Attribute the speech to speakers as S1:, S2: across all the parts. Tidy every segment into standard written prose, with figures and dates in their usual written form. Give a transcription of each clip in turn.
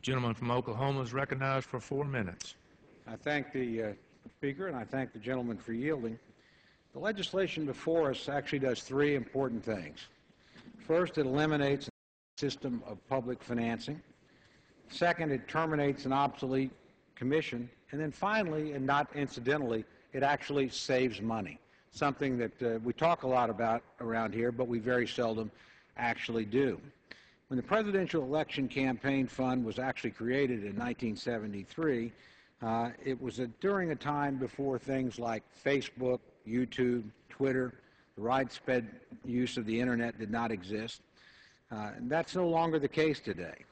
S1: Gentleman from Oklahoma is recognized for 4 minutes.
S2: I thank the Speaker, and I thank the gentleman for yielding. The legislation before us actually does three important things. First, it eliminates a system of public financing. Second, it terminates an obsolete commission. And then finally, and not incidentally, it actually saves money, something that we talk a lot about around here, but we very seldom actually do. When the Presidential Election Campaign Fund was actually created in 1973, it was during a time before things like Facebook, YouTube, Twitter, the widespread use of the Internet did not exist. And that's no longer the case today.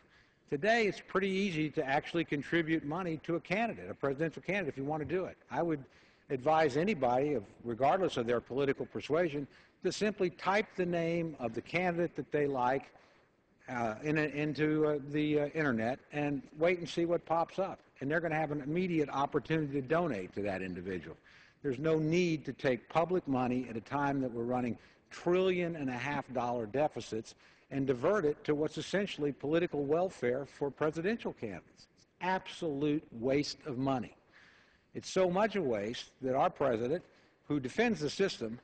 S2: Today, it's pretty easy to actually contribute money to a candidate, a presidential candidate, if you want to do it. I would advise anybody, regardless of their political persuasion, to simply type the name of the candidate that they like into the Internet and wait and see what pops up. And they're going to have an immediate opportunity to donate to that individual. There's no need to take public money at a time that we're running $1.5 trillion deficits and divert it to what's essentially political welfare for presidential candidates. It's absolute waste of money. It's so much a waste that our president, who defends the system,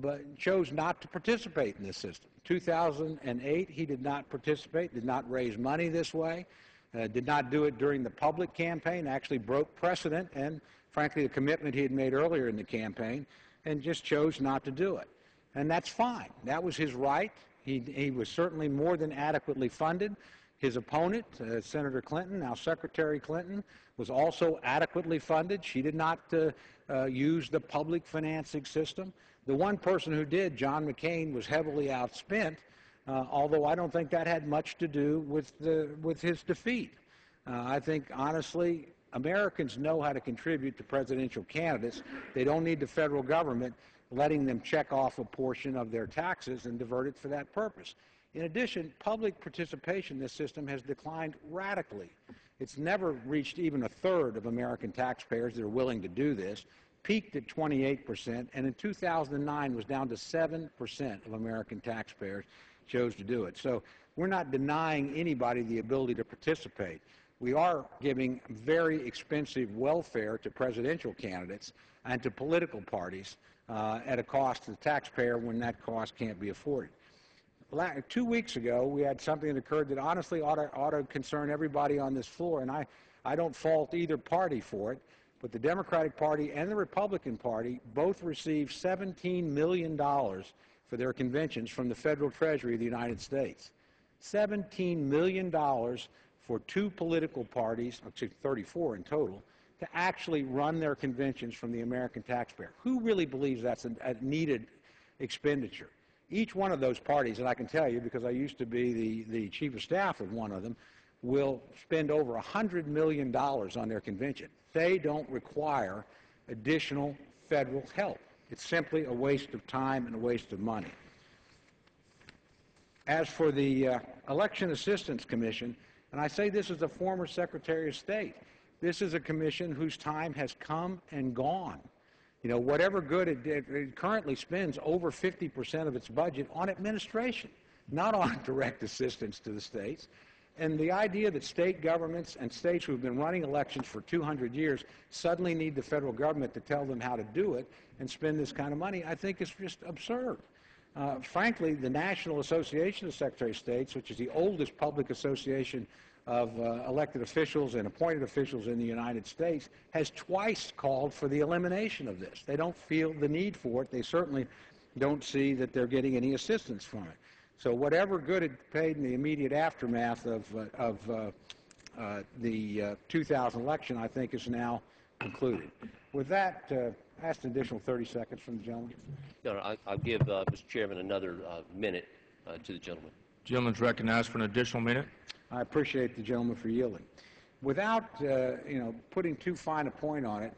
S2: but chose not to participate in this system. In 2008, he did not participate, did not raise money this way, did not do it during the public campaign, actually broke precedent and, frankly, the commitment he had made earlier in the campaign, and just chose not to do it. And that's fine. That was his right. He was certainly more than adequately funded. His opponent, Senator Clinton, now Secretary Clinton, was also adequately funded. She did not use the public financing system. The one person who did, John McCain, was heavily outspent, although I don't think that had much to do with his defeat. I think, honestly, Americans know how to contribute to presidential candidates. They don't need the federal government letting them check off a portion of their taxes and divert it for that purpose. In addition, public participation in this system has declined radically. It's never reached even a third of American taxpayers that are willing to do this, peaked at 28%, and in 2009 was down to 7% of American taxpayers chose to do it. So we're not denying anybody the ability to participate. We are giving very expensive welfare to presidential candidates and to political parties at a cost to the taxpayer when that cost can't be afforded. 2 weeks ago, we had something that occurred that honestly ought to concern everybody on this floor, and I don't fault either party for it, but the Democratic Party and the Republican Party both received $17 million for their conventions from the Federal Treasury of the United States. $17 million for two political parties, actually 34 in total, to actually run their conventions from the American taxpayer. Who really believes that's a needed expenditure? Each one of those parties, and I can tell you because I used to be the chief of staff of one of them, will spend over $100 million on their convention. They don't require additional federal help. It's simply a waste of time and a waste of money. As for the Election Assistance Commission, and I say this as a former Secretary of State, this is a commission whose time has come and gone. You know, whatever good it currently spends over 50% of its budget on administration, not on direct assistance to the states. And the idea that state governments and states who have been running elections for 200 years suddenly need the federal government to tell them how to do it and spend this kind of money, I think is just absurd. Frankly, the National Association of Secretary of States, which is the oldest public association of elected officials and appointed officials in the United States, has twice called for the elimination of this. They don't feel the need for it. They certainly don't see that they're getting any assistance from it. So whatever good it paid in the immediate aftermath of the 2000 election, I think, is now concluded. With that, I ask an additional 30 seconds from the gentleman.
S3: No, I'll give Mr. Chairman another minute to the gentleman.
S1: Gentleman's recognized for an additional minute.
S2: I appreciate the gentleman for yielding. Without putting too fine a point on it,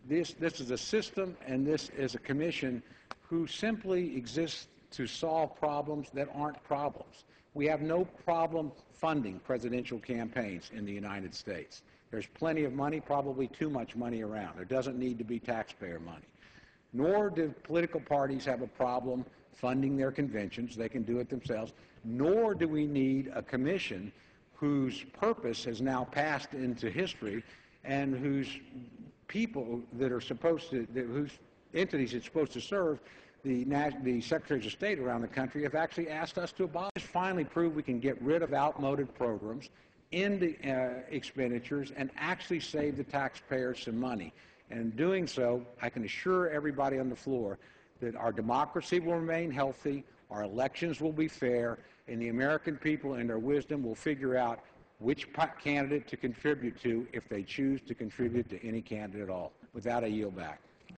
S2: this is a system and this is a commission who simply exists to solve problems that aren't problems. We have no problem funding presidential campaigns in the United States. There's plenty of money, probably too much money around. There doesn't need to be taxpayer money. Nor do political parties have a problem funding their conventions. They can do it themselves. Nor do we need a commission whose purpose has now passed into history and whose people that are supposed to, whose entities it's supposed to serve, the Secretaries of State around the country have actually asked us to abolish. Finally prove we can get rid of outmoded programs, end the expenditures, and actually save the taxpayers some money. And in doing so, I can assure everybody on the floor that our democracy will remain healthy, our elections will be fair, and the American people in their wisdom will figure out which candidate to contribute to if they choose to contribute to any candidate at all. With that, I yield back.